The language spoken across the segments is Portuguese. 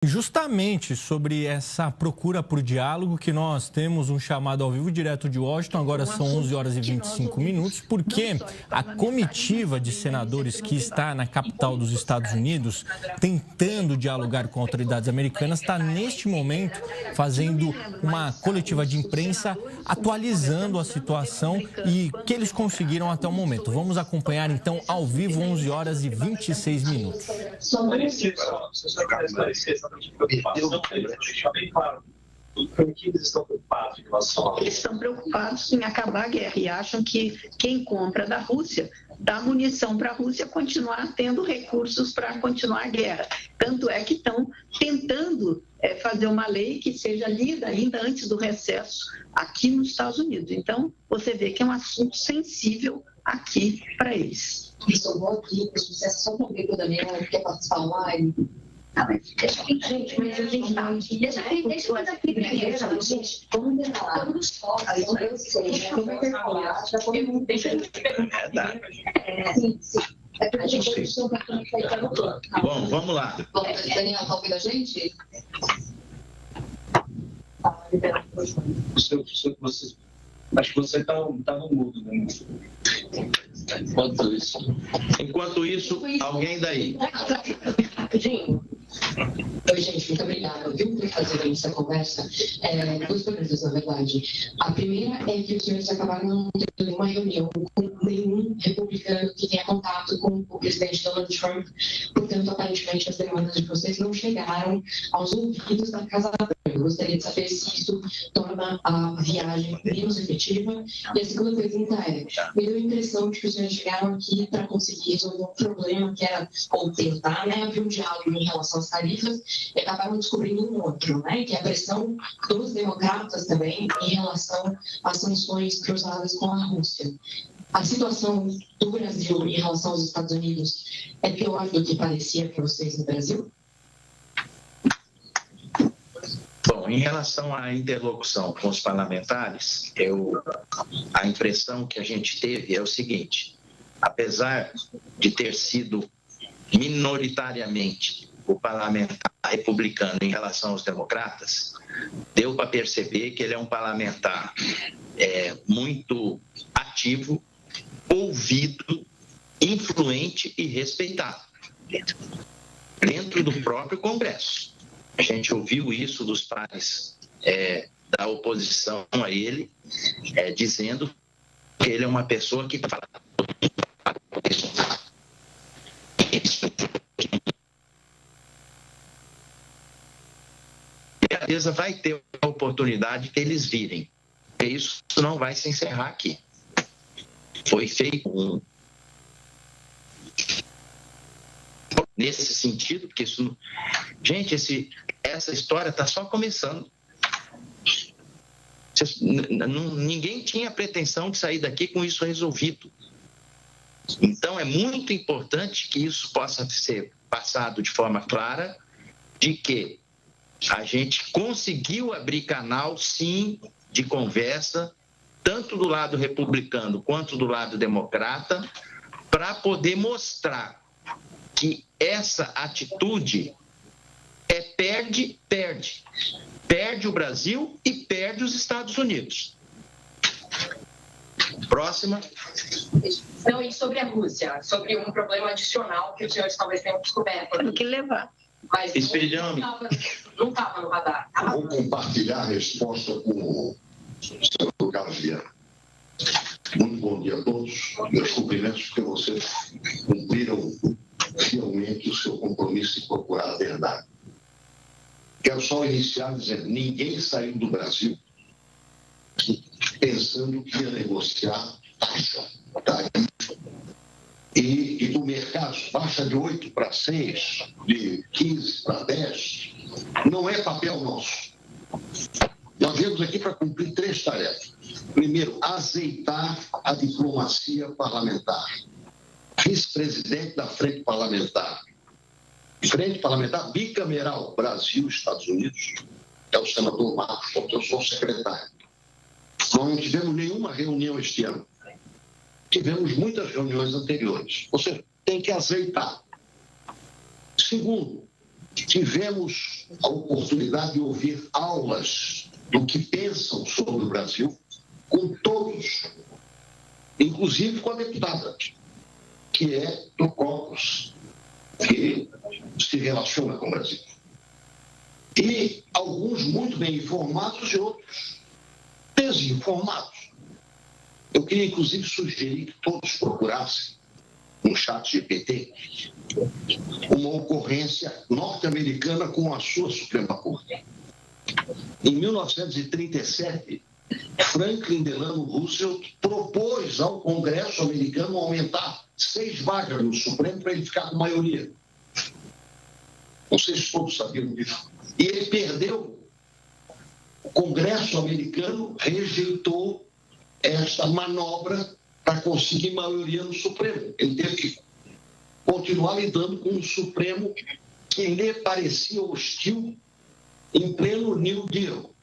Justamente sobre essa procura por diálogo que nós temos um chamado ao vivo direto de Washington, agora são 11 horas e 25 minutos, porque a comitiva de senadores que está na capital dos Estados Unidos, tentando dialogar com autoridades americanas, está neste momento fazendo uma coletiva de imprensa, atualizando a situação e que eles conseguiram até o momento. Vamos acompanhar então ao vivo, 11 horas e 26 minutos. Eles estão preocupados em relação a... Eles estão preocupados em acabar a guerra e acham que quem compra da Rússia dá munição para a Rússia continuar tendo recursos para continuar a guerra. Tanto é que estão tentando fazer uma lei que seja lida ainda antes do recesso aqui nos Estados Unidos. Então, você vê que é um assunto sensível aqui para eles. Eu vou aqui, só para ver o Daniel, quer participar online. Gente, mas a gente tá. Deixa eu fazer aqui primeiro, gente. Vamos falar. Todos focos, eu sei. Como é que eu deixa eu te perguntar. Sim. É porque a gente precisa para conectar no plano. Bom, vamos lá. Daniel, tá ouvindo a gente? Acho que você está no mudo, né? Enquanto isso, alguém daí. Rapidinho. Oi, gente, muito obrigada, viu, por fazer essa conversa. Duas perguntas, na verdade. A primeira é que os senhores acabaram não tendo nenhuma reunião com nenhum republicano que tenha contato com o presidente Donald Trump. Portanto, aparentemente, as demandas de vocês não chegaram aos ouvidos da Casa Branca. Eu gostaria de saber se isso torna a viagem menos efetiva. E a segunda pergunta me deu a impressão de que os senhores chegaram aqui para conseguir resolver um problema que era, ou tentar, abrir um diálogo em relação às tarifas, e acabaram descobrindo um outro, que é a pressão dos democratas também em relação às sanções cruzadas com a Rússia. A situação do Brasil em relação aos Estados Unidos é pior do que parecia para vocês no Brasil? Bom, em relação à interlocução com os parlamentares, a impressão que a gente teve é o seguinte: apesar de ter sido minoritariamente o parlamentar republicano em relação aos democratas, deu para perceber que ele é um parlamentar muito ativo, ouvido, influente e respeitado dentro do próprio Congresso. A gente ouviu isso dos pares da oposição a ele, dizendo que ele é uma pessoa que fala. E a mesa vai ter a oportunidade que eles virem. E isso não vai se encerrar aqui. Foi feito nesse sentido, porque isso... Gente, essa história está só começando. Ninguém tinha pretensão de sair daqui com isso resolvido. Então, é muito importante que isso possa ser passado de forma clara, de que a gente conseguiu abrir canal, sim, de conversa, tanto do lado republicano quanto do lado democrata, para poder mostrar que essa atitude perde. Perde o Brasil e perde os Estados Unidos. Próxima. Não, e sobre a Rússia, sobre um problema adicional que os senhores talvez tenham descoberto. Tem que levar. Mas não estava no radar. Vou compartilhar a resposta com o senador Carlos Viana. Muito bom dia a todos. Meus cumprimentos, porque vocês cumpriram fielmente o seu compromisso de procurar a verdade. Quero só iniciar dizendo: ninguém saiu do Brasil pensando que ia negociar taxa, tarifa. E o mercado baixa de 8 para 6, de 15 para 10, não é papel nosso. Nós viemos aqui para cumprir 3 tarefas. Primeiro, azeitar a diplomacia parlamentar. Vice-presidente da Frente Parlamentar. Frente Parlamentar bicameral, Brasil, Estados Unidos, é o senador Marcos, porque eu sou secretário. Nós não tivemos nenhuma reunião este ano. Tivemos muitas reuniões anteriores. Ou seja, tem que azeitar. Segundo, tivemos a oportunidade de ouvir aulas do que pensam sobre o Brasil com todos, inclusive com a deputada, que é do Caucus, que se relaciona com o Brasil. E alguns muito bem informados e outros desinformados. Eu queria, inclusive, sugerir que todos procurassem no chat GPT uma ocorrência norte-americana com a sua Suprema Corte. Em 1937, Franklin Delano Roosevelt propôs ao Congresso americano aumentar 6 vagas no Supremo para ele ficar com maioria. Não sei se todos sabiam disso. E ele perdeu. O Congresso americano rejeitou esta manobra para conseguir maioria no Supremo. Ele teve que continuar lidando com um Supremo que lhe parecia hostil em pleno New Deal.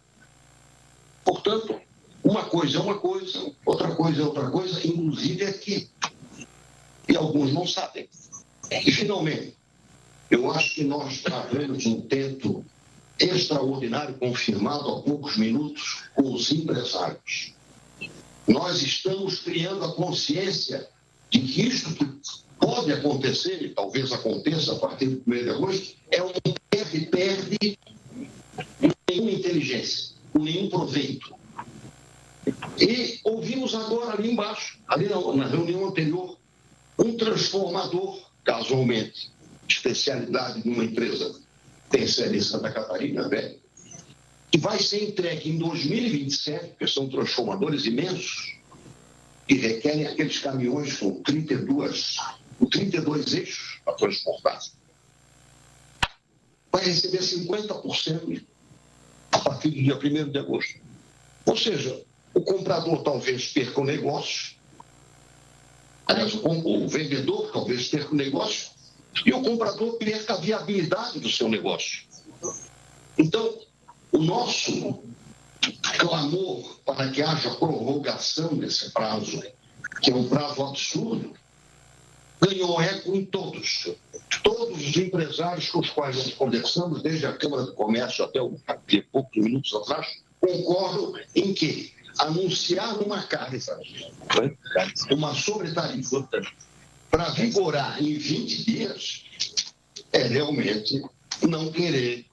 Portanto, uma coisa é uma coisa, outra coisa é outra coisa, inclusive aqui. E alguns não sabem. E, finalmente, eu acho que nós travamos um tento extraordinário, confirmado há poucos minutos, com os empresários. Nós estamos criando a consciência de que isto que pode acontecer, e talvez aconteça a partir do 1º de agosto, é um perde-perde com nenhuma inteligência, com nenhum proveito. E ouvimos agora ali embaixo, ali na reunião anterior, um transformador, casualmente, especialidade de uma empresa tem sede em Santa Catarina, velho, que vai ser entregue em 2027, porque são transformadores imensos, que requerem aqueles caminhões com 32 eixos para transportar. Vai receber 50% a partir do dia 1º de agosto. Ou seja, o comprador talvez perca o negócio, aliás, o vendedor talvez perca o negócio, e o comprador perca a viabilidade do seu negócio. Então, o nosso clamor para que haja prorrogação desse prazo, que é um prazo absurdo, ganhou eco em todos. Todos os empresários com os quais nós conversamos, desde a Câmara do Comércio até poucos minutos atrás, concordam em que anunciar uma carta, uma sobretarifa, para vigorar em 20 dias, é realmente não querer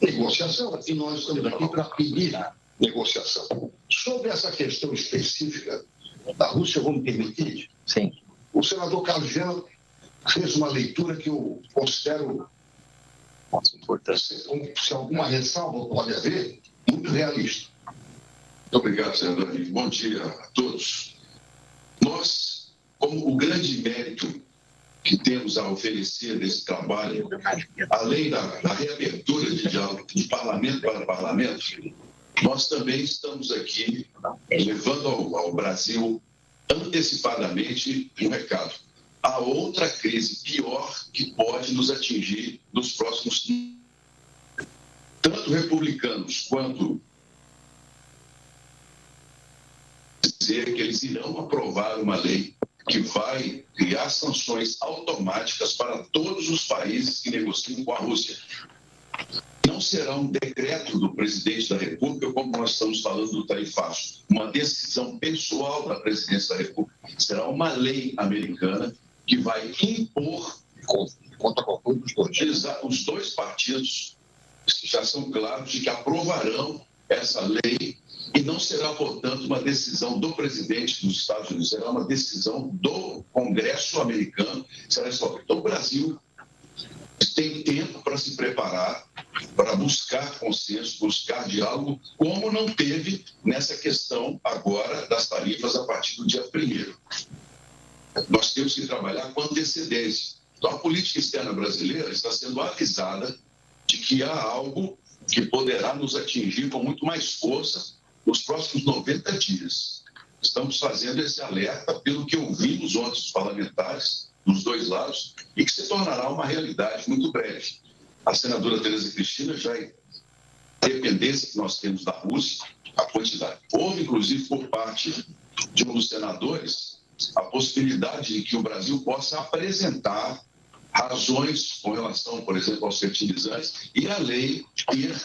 negociação. E nós estamos aqui para pedir negociação. Sobre essa questão específica da Rússia, vou me permitir? Sim. O senador Carlos Jean fez uma leitura que eu considero, se alguma ressalva pode haver, muito realista. Muito obrigado, senador. Bom dia a todos. Nós, como o grande mérito que temos a oferecer nesse trabalho, além da reabertura de diálogo de parlamento para parlamento, nós também estamos aqui levando ao Brasil antecipadamente um recado. Há outra crise pior que pode nos atingir nos próximos dias. Tanto republicanos quanto dizer que eles irão aprovar uma lei que vai criar sanções automáticas para todos os países que negociam com a Rússia. Não será um decreto do presidente da República, como nós estamos falando do tarifaço, uma decisão pessoal da presidência da República. Será uma lei americana que vai impor, conta com os dois partidos já são claros de que aprovarão essa lei e não será, portanto, uma decisão do presidente dos Estados Unidos, será uma decisão do Congresso americano. Será isso. Então, o Brasil tem tempo para se preparar, para buscar consenso, buscar diálogo, como não teve nessa questão agora das tarifas a partir do dia 1º. Nós temos que trabalhar com antecedência. Então, a política externa brasileira está sendo avisada de que há algo que poderá nos atingir com muito mais força nos próximos 90 dias. Estamos fazendo esse alerta pelo que ouvimos ontem dos parlamentares, dos dois lados, e que se tornará uma realidade muito breve. A senadora Tereza Cristina já a dependência que nós temos da Rússia, a quantidade. Houve, inclusive, por parte de um dos senadores, a possibilidade de que o Brasil possa apresentar razões com relação, por exemplo, aos fertilizantes e a lei ter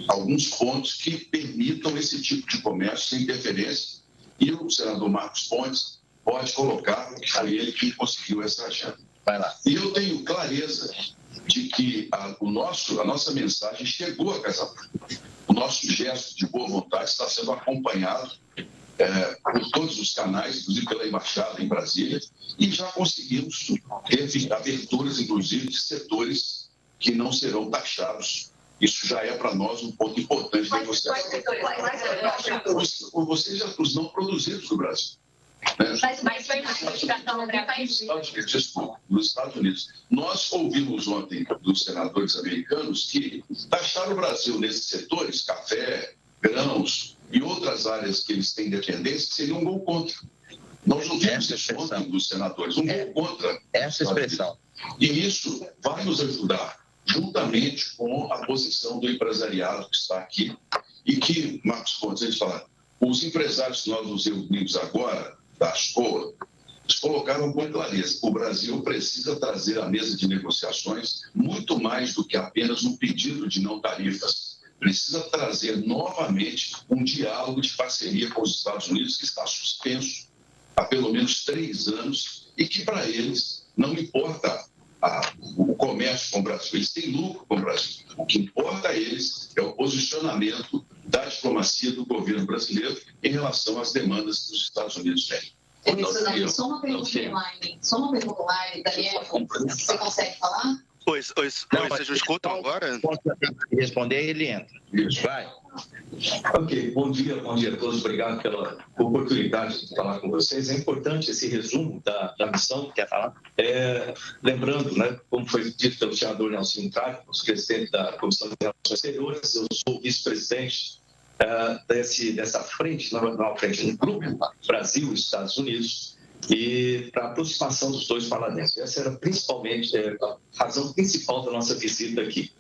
alguns pontos que permitam esse tipo de comércio sem interferência. E o senador Marcos Pontes pode colocar, porque foi ele que conseguiu essa agenda. Vai lá. E eu tenho clareza de que a nossa mensagem chegou a Casa Branca. O nosso gesto de boa vontade está sendo acompanhado por todos os canais, inclusive pela Embaixada em Brasília, e já conseguimos ter aberturas, inclusive, de setores que não serão taxados. Isso já é para nós um ponto importante da negociação. Os não produzidos no Brasil. Mas foi uma criticação nos Estados Unidos. Nós ouvimos ontem dos senadores americanos que taxar o Brasil nesses setores, café, grãos e outras áreas que eles têm dependência, seria um gol contra. Nós ouvimos isso ontem dos senadores, um gol contra. Essa expressão. E isso vai nos ajudar, juntamente com a posição do empresariado que está aqui, e que, Marcos Pontes, eles falaram, os empresários que nós nos reunimos agora, da ASCOA, eles colocaram com clareza, o Brasil precisa trazer à mesa de negociações muito mais do que apenas um pedido de não tarifas. Precisa trazer novamente um diálogo de parceria com os Estados Unidos, que está suspenso há pelo menos 3 anos, e que para eles não importa o comércio com o Brasil, eles têm lucro com o Brasil. O que importa a eles é o posicionamento da diplomacia do governo brasileiro em relação às demandas que os Estados Unidos têm. Só uma pergunta online, Daniel, você consegue falar? Oi, vocês me escutam agora? Posso responder, ele entra. Isso. Vai. Ok, bom dia a todos. Obrigado pela oportunidade de falar com vocês. É importante esse resumo da missão. Quer falar? Lembrando, né, como foi dito pelo senador Nelson Trade, presidente da Comissão de Relações Exteriores, eu sou vice-presidente dessa frente, na frente do grupo Brasil e Estados Unidos, e para a aproximação dos dois parlamentos. Essa era principalmente a razão principal da nossa visita aqui.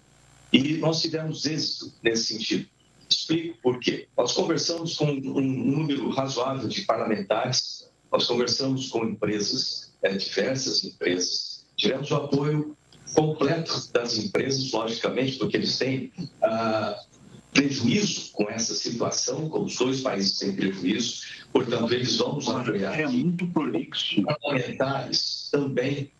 E nós tivemos êxito nesse sentido. Explico por quê. Nós conversamos com um número razoável de parlamentares, nós conversamos com empresas, diversas empresas, tivemos o apoio completo das empresas, logicamente, porque eles têm prejuízo com essa situação, com os dois países têm prejuízo, portanto, eles vão nos apoiar. É muito prolixo. Parlamentares também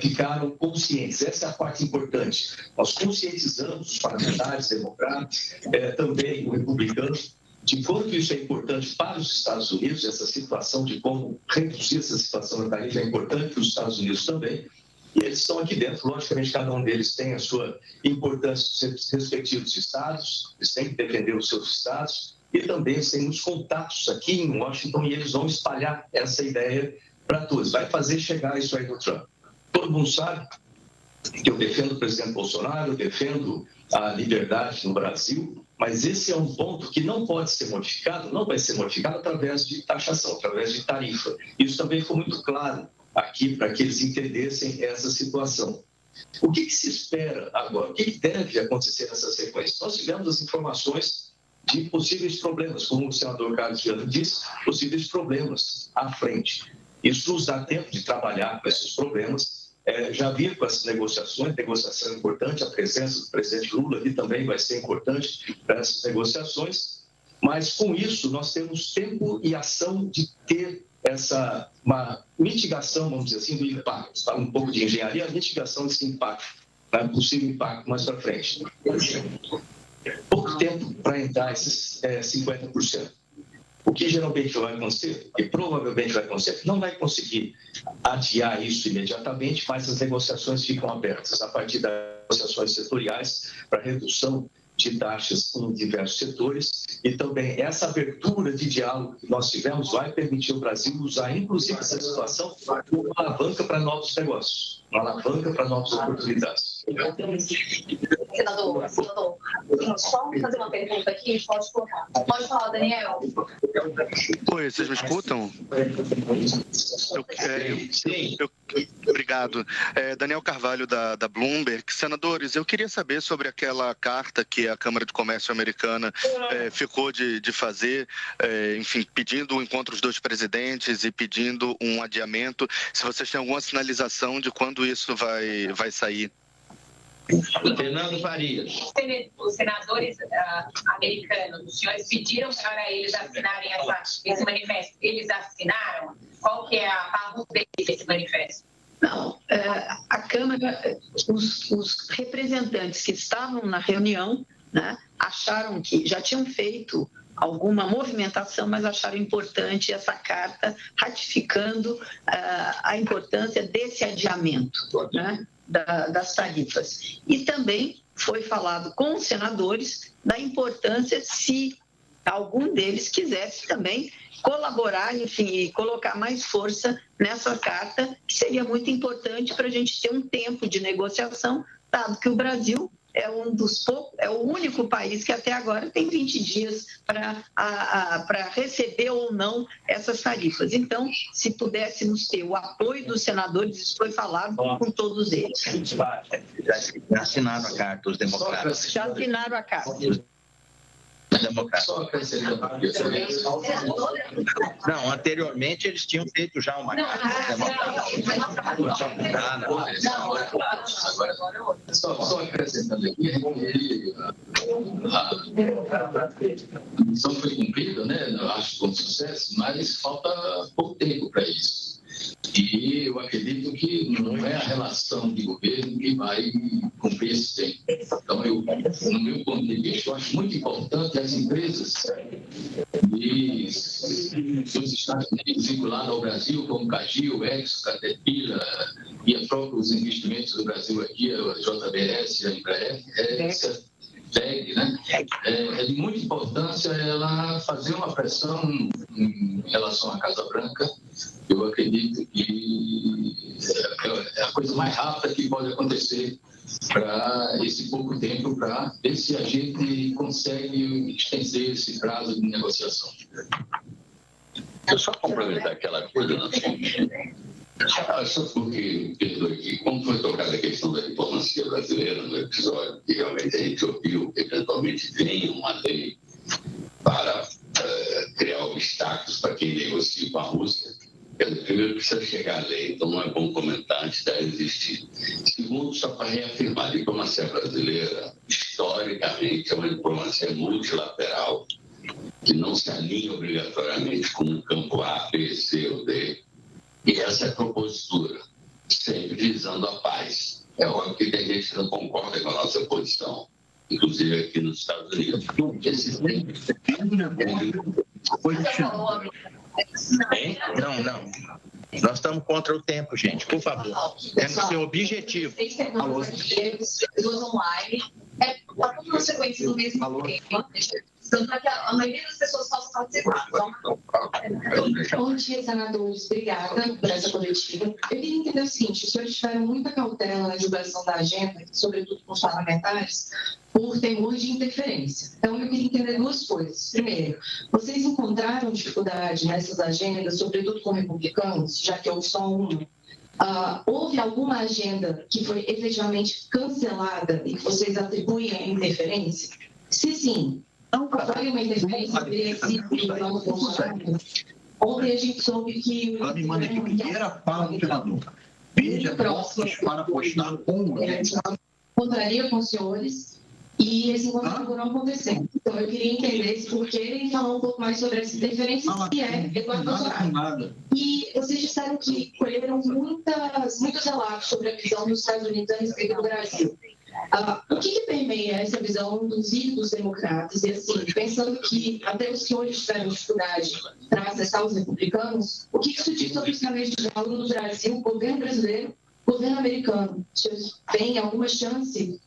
ficaram conscientes. Essa é a parte importante. Nós conscientizamos os parlamentares democratas, também o republicano, de quanto isso é importante para os Estados Unidos, essa situação de como reduzir essa situação da tarifa é importante para os Estados Unidos também. E eles estão aqui dentro, logicamente, cada um deles tem a sua importância nos seus respectivos estados, eles têm que defender os seus estados, e também eles têm muitos contatos aqui em Washington e eles vão espalhar essa ideia para todos. Vai fazer chegar isso aí do Trump. Todo mundo sabe que eu defendo o presidente Bolsonaro, eu defendo a liberdade no Brasil, mas esse é um ponto que não pode ser modificado, não vai ser modificado através de taxação, através de tarifa. Isso também foi muito claro aqui para que eles entendessem essa situação. O que se espera agora? O que deve acontecer nessa sequência? Nós tivemos as informações de possíveis problemas, como o senador Carlos Viana disse, possíveis problemas à frente. Isso nos dá tempo de trabalhar com esses problemas. Já vi com essas negociação é importante, a presença do presidente Lula aqui também vai ser importante para essas negociações, mas com isso nós temos tempo e ação de ter uma mitigação, vamos dizer assim, do impacto, tá? Um pouco de engenharia, a mitigação desse impacto, possível impacto mais para frente. Pouco tempo para entrar esses 50%. O que geralmente vai acontecer, e provavelmente vai acontecer, não vai conseguir adiar isso imediatamente, mas as negociações ficam abertas a partir das negociações setoriais para redução de taxas em diversos setores, e também essa abertura de diálogo que nós tivemos vai permitir o Brasil usar, inclusive, essa situação como uma alavanca para novos negócios, uma alavanca para novas oportunidades. Senador, só fazer uma pergunta aqui, pode colocar. Pode falar, Daniel. Oi, vocês me escutam? Sim. Obrigado. Daniel Carvalho, da Bloomberg. Senadores, eu queria saber sobre aquela carta que a Câmara de Comércio americana ficou de fazer, enfim, pedindo o encontro dos dois presidentes e pedindo um adiamento. Se vocês têm alguma sinalização de quando isso vai sair. Fernando Farias. Os senadores americanos, os senhores pediram para eles assinarem esse manifesto. Eles assinaram? Qual que é a favor desse manifesto? Não, a Câmara, os representantes que estavam na reunião, né, acharam que já tinham feito alguma movimentação, mas acharam importante essa carta ratificando a importância desse adiamento, né, das tarifas. E também foi falado com os senadores da importância, se algum deles quisesse também colaborar, enfim, e colocar mais força nessa carta, que seria muito importante para a gente ter um tempo de negociação, dado que o Brasil é o único país que até agora tem 20 dias para receber ou não essas tarifas. Então, se pudéssemos ter o apoio dos senadores, isso foi falado com todos eles. Já assinaram a carta, os democratas. Já assinaram a carta. Só acrescentando. Não, anteriormente eles tinham feito já uma carta. Só acrescentando aqui, a missão foi cumprida, né? Eu acho com sucesso, mas falta pouco tempo para isso. E eu acredito que não é a relação de governo que vai cumprir esse tempo. Então, no meu ponto de vista, eu acho muito importante as empresas dos Estados Unidos vinculadas ao Brasil, como Cargill, Exxon, Caterpillar e os próprios investimentos do Brasil aqui, a JBS, a Embraer, VEG, né? É de muita importância ela fazer uma pressão em relação à Casa Branca. Eu acredito que é a coisa mais rápida que pode acontecer para esse pouco tempo, para ver se a gente consegue estender esse prazo de negociação. Eu só complementar aquela coisa, só porque, perdoe aqui, como foi tocada a questão da diplomacia brasileira no episódio, que realmente a gente ouviu que eventualmente venha uma lei para criar obstáculos para quem negocia com a Rússia. Primeiro precisa chegar a lei, então não é bom comentar antes dela existir. Segundo, só para reafirmar, a diplomacia brasileira, historicamente, é uma diplomacia multilateral, que não se alinha obrigatoriamente com um campo A, B, C ou D. E essa é a propositura, sempre visando a paz. É óbvio que tem gente que não concorda com a nossa posição, inclusive aqui nos Estados Unidos. Não. Nós estamos contra o tempo, gente. Por favor. Tem que ser objetivo. Pessoas online. Está tudo na sequência do mesmo tema. Tanto para que a maioria das pessoas possam participar. Bom dia, senadores. Obrigada por essa coletiva. Eu queria entender o seguinte: os senhores tiveram muita cautela na divulgação da agenda, sobretudo com os parlamentares, por temor de interferência. Então, eu queria entender duas coisas. Primeiro, vocês encontraram dificuldade nessas agendas, sobretudo com republicanos, já que houve só uma? Houve alguma agenda que foi efetivamente cancelada e que vocês atribuem a interferência? Se sim, foi uma interferência ontem a gente soube que ela me manda aqui primeira fala do senador. Veja próximas para postar com encontraria com os senhores e esse encontro acabou não acontecendo. Então, eu queria entender se por que ele falou um pouco mais sobre essa interferência, que é Eduardo Bolsonaro. E vocês disseram que colheram muitos relatos sobre a visão dos Estados Unidos a respeito do Brasil. O que permeia essa visão dos ídolos democratas? E assim, pensando que até os senhores tiveram dificuldade para acessar os republicanos, o que isso diz sobre os canais de diálogo do Brasil, governo brasileiro, governo americano? Tem alguma chance,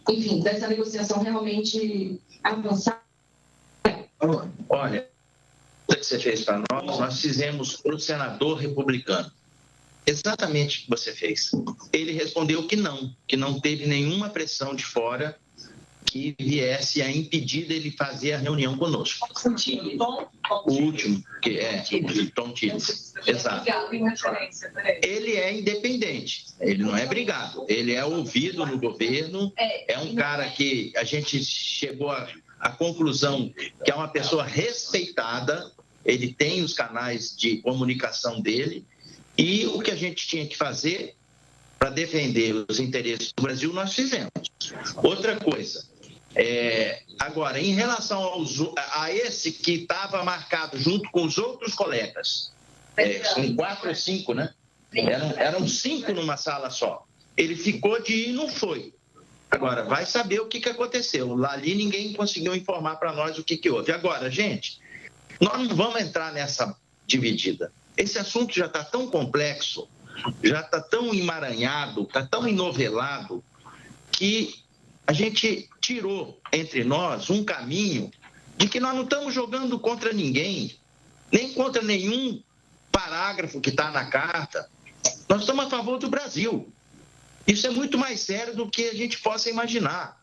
enfim, dessa negociação realmente avançar? Olha, o que você fez para nós fizemos para o senador republicano. Exatamente o que você fez. Ele respondeu que não teve nenhuma pressão de fora que viesse a impedir dele fazer a reunião conosco. O último, que é o Tom Tillis. Exato. Ele é independente, ele não é brigado, ele é ouvido no governo, é um cara que a gente chegou à conclusão que é uma pessoa respeitada, ele tem os canais de comunicação dele, e o que a gente tinha que fazer para defender os interesses do Brasil, nós fizemos. Outra coisa, agora, em relação a esse que estava marcado junto com os outros colegas, são 4 ou 5, né? Eram 5 numa sala só. Ele ficou de ir e não foi. Agora, vai saber o que aconteceu. Lá ali ninguém conseguiu informar para nós o que houve. Agora, gente, nós não vamos entrar nessa dividida. Esse assunto já está tão complexo, já está tão emaranhado, está tão enovelado, que a gente tirou entre nós um caminho de que nós não estamos jogando contra ninguém, nem contra nenhum parágrafo que está na carta. Nós estamos a favor do Brasil. Isso é muito mais sério do que a gente possa imaginar.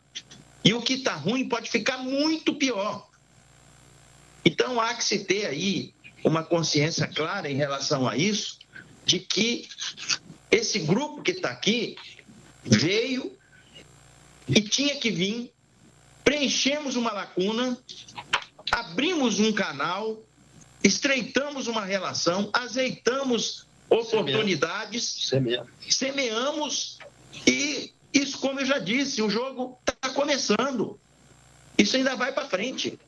E o que está ruim pode ficar muito pior. Então, há que se ter aí uma consciência clara em relação a isso, de que esse grupo que está aqui veio e tinha que vir, preenchemos uma lacuna, abrimos um canal, estreitamos uma relação, azeitamos oportunidades, semeamos, e isso, como eu já disse, o jogo está começando. Isso ainda vai para frente.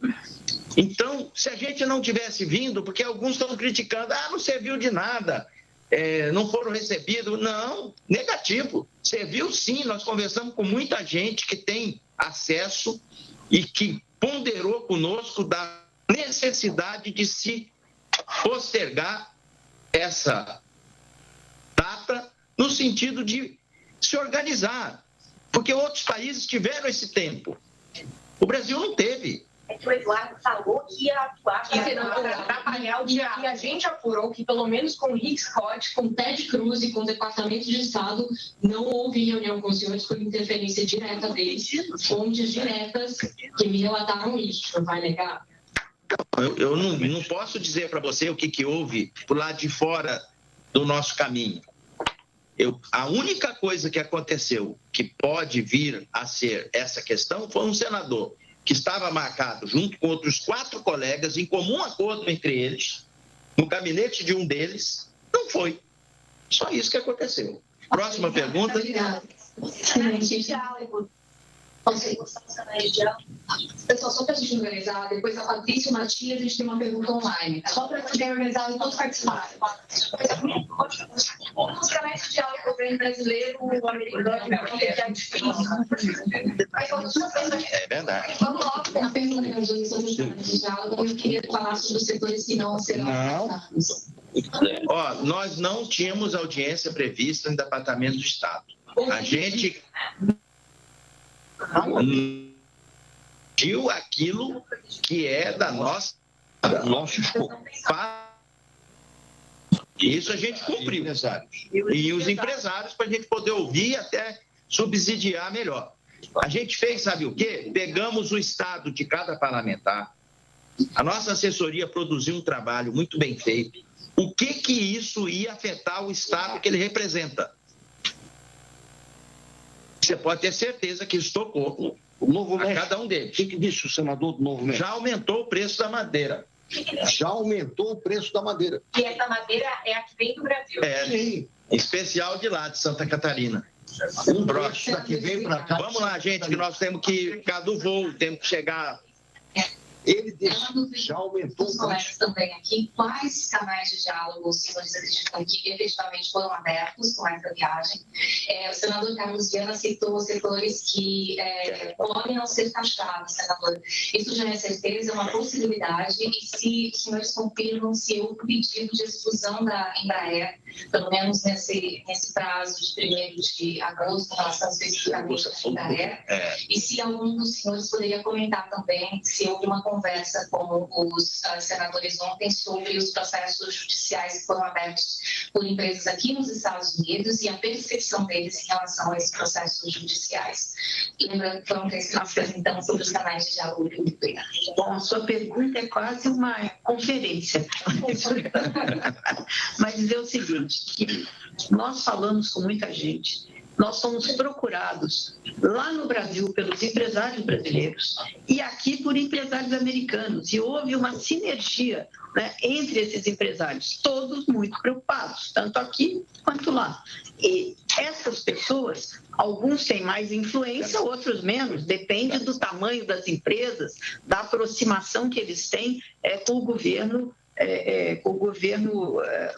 Então, se a gente não tivesse vindo, porque alguns estão criticando, não serviu de nada, não foram recebidos. Não, negativo. Serviu sim, nós conversamos com muita gente que tem acesso e que ponderou conosco da necessidade de se postergar essa data no sentido de se organizar, porque outros países tiveram esse tempo. O Brasil não teve. É que o Eduardo falou que ia atuar para atrapalhar o diálogo. E a gente apurou que, pelo menos com o Rick Scott, com o Ted Cruz e com o Departamento de Estado, não houve reunião com os senhores por interferência direta deles, fontes diretas que me relataram isso. Não vai negar? Eu não posso dizer para você o que houve por lá de fora do nosso caminho. A única coisa que aconteceu que pode vir a ser essa questão foi um senador que estava marcado junto com outros 4 colegas, em comum acordo entre eles, no gabinete de um deles, não foi. Só isso que aconteceu. Próxima pergunta. Pessoal, só para a gente organizar, depois a Patrícia e o Matias, a gente tem uma pergunta online. Só para a gente organizar e todos participarem. Os canais de diálogo com o governo brasileiro, o americano, que é difícil. É verdade. Vamos lá, na pergunta da resolução dos canais de diálogo, eu queria falar sobre os setores que não serão afetados. Nós não tínhamos audiência prevista no Departamento do Estado. A gente viu aquilo que é da nosso escopo. Isso a gente cumpriu. E os empresários, para a gente poder ouvir e até subsidiar melhor. A gente fez, sabe o quê? Pegamos o estado de cada parlamentar. A nossa assessoria produziu um trabalho muito bem feito. O que isso ia afetar o estado que ele representa? Você pode ter certeza que isso tocou a cada um deles. O que disse o senador do Novo México? Já aumentou o preço da madeira. Já aumentou o preço da madeira. E essa madeira é a que vem do Brasil. Sim. Especial de lá, de Santa Catarina. Um broche daqui vem para cá. Vamos lá, gente, que nós temos que ficar do voo, temos que chegar. Ele já aumentou os colegas também aqui. Quais canais de diálogo os senhores acreditam que efetivamente foram abertos com essa viagem? O senador Carlos Viana citou setores que podem não ser taxados, senador. Isso já é certeza, é uma possibilidade? E se os senhores confirmam se houve pedido de exclusão da Embraer, pelo menos nesse prazo de 1º de agosto, em relação especificamente à Embraer? E se algum dos senhores poderia comentar também se houve uma conversa com os senadores ontem sobre os processos judiciais que foram abertos por empresas aqui nos Estados Unidos e a percepção deles em relação a esses processos judiciais. Lembrando que foram 3 que nós apresentamos sobre os canais de diálogo público. Bom, a sua pergunta é quase uma conferência. Mas dizer o seguinte, que nós falamos com muita gente, nós somos procurados lá no Brasil pelos empresários brasileiros e aqui por empresários americanos. E houve uma sinergia, né, entre esses empresários, todos muito preocupados, tanto aqui quanto lá. E essas pessoas, alguns têm mais influência, outros menos, depende do tamanho das empresas, da aproximação que eles têm com o governo,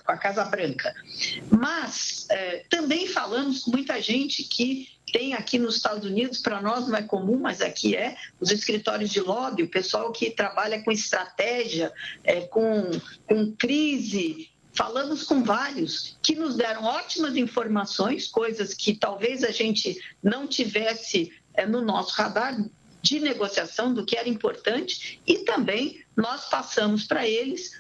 com a Casa Branca. Mas também falamos com muita gente que tem aqui nos Estados Unidos, para nós não é comum, mas aqui os escritórios de lobby, o pessoal que trabalha com estratégia, com crise. Falamos com vários que nos deram ótimas informações, coisas que talvez a gente não tivesse no nosso radar de negociação, do que era importante, e também nós passamos para eles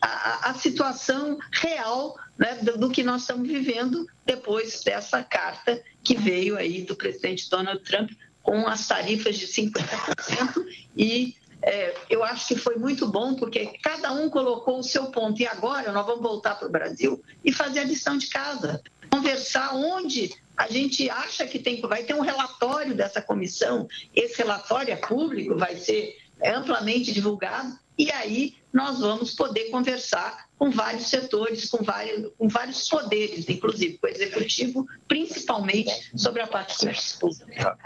a situação real, né, do que nós estamos vivendo depois dessa carta que veio aí do presidente Donald Trump com as tarifas de 50% e eu acho que foi muito bom porque cada um colocou o seu ponto e agora nós vamos voltar para o Brasil e fazer a lição de casa, conversar onde a gente acha que vai ter um relatório dessa comissão, esse relatório é público, vai ser amplamente divulgado e aí nós vamos poder conversar com vários setores, com vários poderes, inclusive com o executivo, principalmente sobre a parte pública.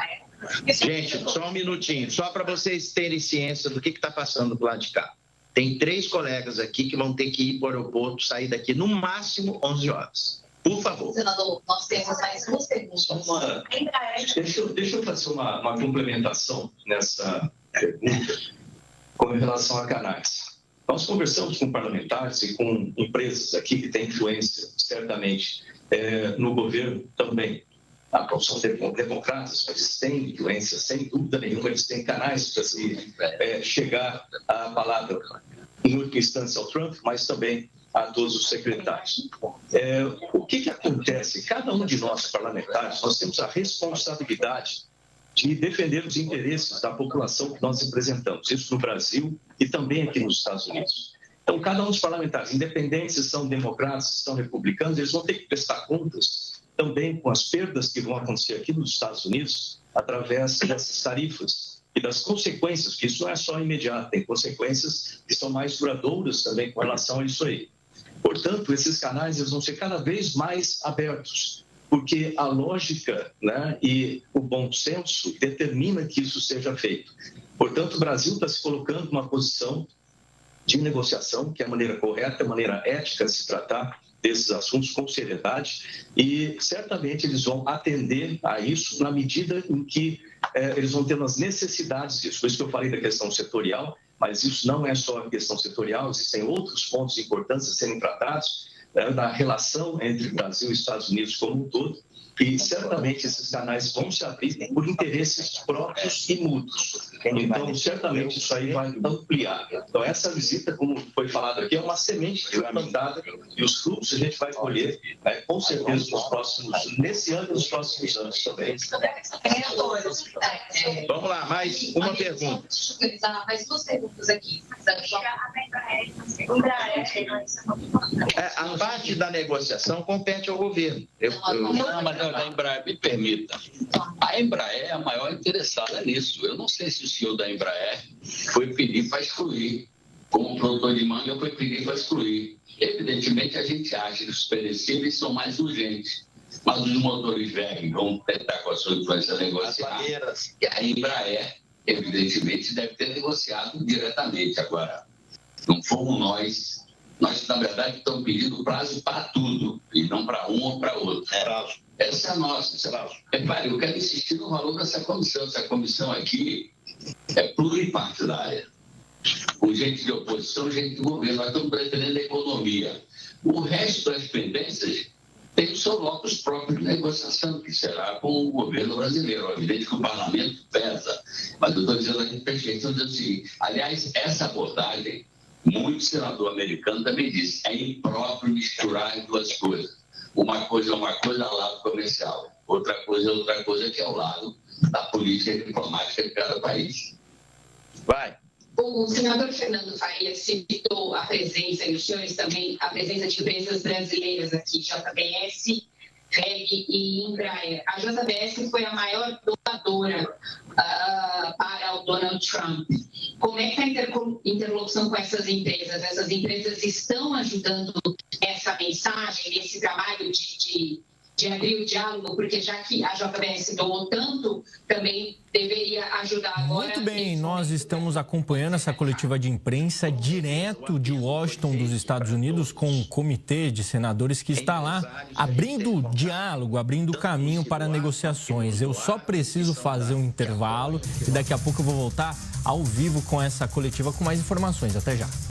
Gente, só um minutinho, só para vocês terem ciência do que está passando do lado de cá. Tem 3 colegas aqui que vão ter que ir para o aeroporto, sair daqui no máximo 11 horas. Por favor. Senador, nós temos mais 2 perguntas. Deixa eu fazer uma complementação nessa pergunta com relação a canais. Nós conversamos com parlamentares e com empresas aqui que têm influência, certamente, no governo também. São democratas, mas eles têm influência, sem dúvida nenhuma, eles têm canais para se chegar à palavra, em última instância, ao Trump, mas também a todos os secretários. O que acontece? Cada um de nós, parlamentares, nós temos a responsabilidade de defender os interesses da população que nós representamos, isso no Brasil e também aqui nos Estados Unidos. Então, cada um dos parlamentares, independentes se são democratas, se são republicanos, eles vão ter que prestar contas também com as perdas que vão acontecer aqui nos Estados Unidos através dessas tarifas e das consequências, que isso não é só imediato, tem consequências que são mais duradouras também com relação a isso aí. Portanto, esses canais eles vão ser cada vez mais abertos, porque a lógica, né, e o bom senso determina que isso seja feito. Portanto, o Brasil está se colocando numa posição de negociação, que é a maneira correta, a maneira ética de se tratar desses assuntos com seriedade, e certamente eles vão atender a isso na medida em que eles vão tendo as necessidades disso. Por isso que eu falei da questão setorial, mas isso não é só a questão setorial, existem outros pontos importantes a serem tratados, da relação entre Brasil e Estados Unidos como um todo, e certamente esses canais vão se abrir por interesses próprios e mútuos. Então, certamente isso aí vai ampliar. Então, essa visita, como foi falado aqui, é uma semente que foi plantada e os frutos a gente vai colher, com certeza, nesse ano e nos próximos anos também. Vamos lá, mais uma pergunta. Mais 2 perguntas aqui. A parte da negociação compete ao governo. Não, mas da Embraer, me permita. A Embraer é a maior interessada nisso. Eu não sei se o senhor da Embraer foi pedir para excluir. Como produtor de manga, foi pedir para excluir. Evidentemente, a gente acha que os perecíveis são mais urgentes. Mas os motores velhos vão tentar com a sua influência negociar. E a Embraer, evidentemente, deve ter negociado diretamente. Agora, não fomos nós. Nós, na verdade, estamos pedindo prazo para tudo, e não para um ou para outro. Essa é a nossa. Eu quero insistir no valor dessa comissão. Essa comissão aqui é pluripartidária. Com gente de oposição, gente de governo. Nós estamos pretendendo a economia. O resto das pendências tem o seu locus próprio de negociação, que será com o governo brasileiro. É evidente que o parlamento pesa, mas eu estou dizendo aqui perfeito, o seguinte, aliás, essa abordagem, muito senador americano também disse, é impróprio misturar as duas coisas. Uma coisa é uma coisa ao lado comercial, outra coisa que é ao lado da política diplomática de cada país. Vai. O senador Fernando Faria citou a presença, e os senhores também, a presença de empresas brasileiras aqui, JBS, REG e Embraer. A JBS foi a maior doadora para o Donald Trump. Como é que está a interlocução com essas empresas? Essas empresas estão ajudando essa mensagem, esse trabalho de abrir o diálogo, porque já que a JBS doou tanto, também deveria ajudar agora. Muito bem, nós estamos acompanhando essa coletiva de imprensa direto de Washington, dos Estados Unidos, com um comitê de senadores que está lá abrindo diálogo, abrindo caminho para negociações. Eu só preciso fazer um intervalo e daqui a pouco eu vou voltar ao vivo com essa coletiva com mais informações. Até já.